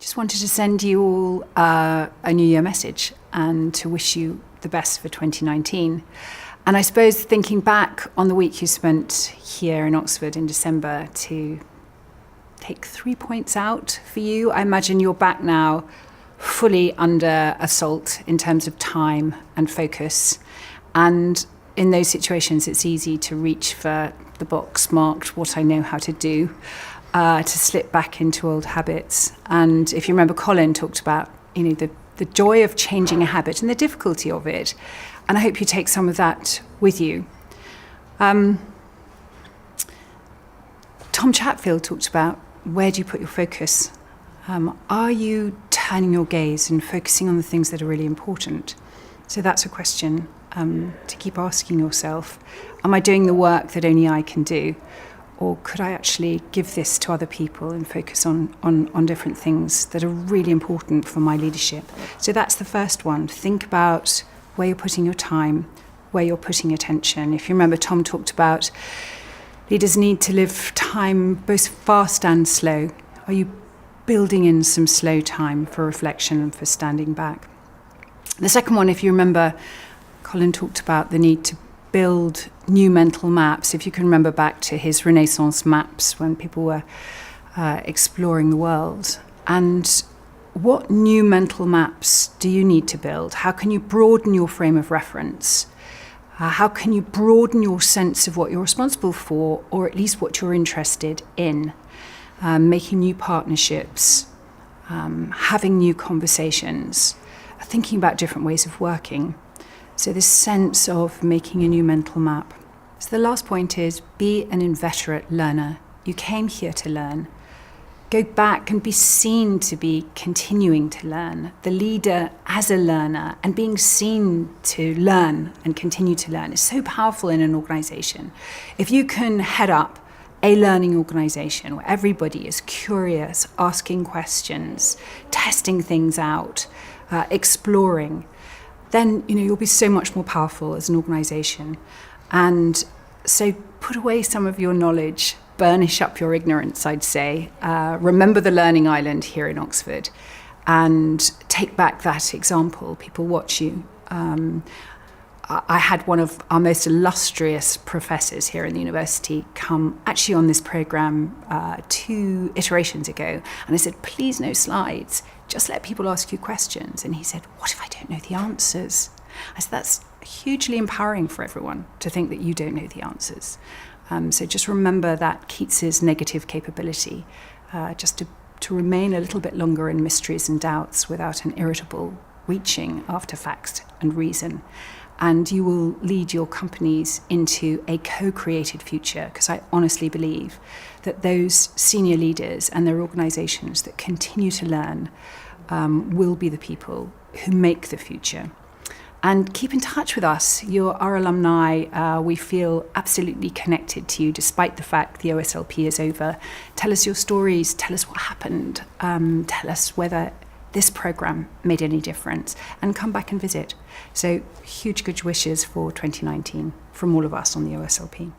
Just wanted to send you all a New Year message and to wish you the best for 2019. And I suppose thinking back on the week you spent here in Oxford in December, to take 3 points out for you, I imagine you're back now fully under assault in terms of time and focus. And in those situations, it's easy to reach for the box marked what I know how to do, to slip back into old habits. And if you remember, Colin talked about, the joy of changing a habit and the difficulty of it. And I hope you take some of that with you. Tom Chatfield talked about, where do you put your focus? Are you turning your gaze and focusing on the things that are really important? So that's a question to keep asking yourself. Am I doing the work that only I can do? Or could I actually give this to other people and focus on different things that are really important for my leadership? So that's the first one. Think about where you're putting your time, where you're putting attention. If you remember, Tom talked about leaders need to live time both fast and slow. Are you building in some slow time for reflection and for standing back? The second one, if you remember, Colin talked about the need to build new mental maps. If you can remember back to his Renaissance maps when people were exploring the world. And what new mental maps do you need to build? How can you broaden your frame of reference? How can you broaden your sense of what you're responsible for, or at least what you're interested in? Making new partnerships, having new conversations, thinking about different ways of working. So this sense of making a new mental map. So the last point is, be an inveterate learner. You came here to learn. Go back and be seen to be continuing to learn. The leader as a learner and being seen to learn and continue to learn is so powerful in an organization. If you can head up a learning organization where everybody is curious, asking questions, testing things out, exploring, then you'll be so much more powerful as an organization. And so put away some of your knowledge, burnish up your ignorance, I'd say. Remember the learning island here in Oxford and take back that example. People watch you. I had one of our most illustrious professors here in the university come actually on this programme 2 iterations ago. And I said, please no slides, just let people ask you questions. And he said, what if I don't know the answers? I said, that's hugely empowering for everyone to think that you don't know the answers. So just remember that Keats's negative capability, just to remain a little bit longer in mysteries and doubts without an irritable reaching after facts and reason. And you will lead your companies into a co-created future, because I honestly believe that those senior leaders and their organizations that continue to learn will be the people who make the future. And keep in touch with us. You're our alumni. We feel absolutely connected to you, despite the fact the OSLP is over. Tell us your stories. Tell us what happened. Tell us whether this programme made any difference, and come back and visit. So huge good wishes for 2019 from all of us on the OSLP.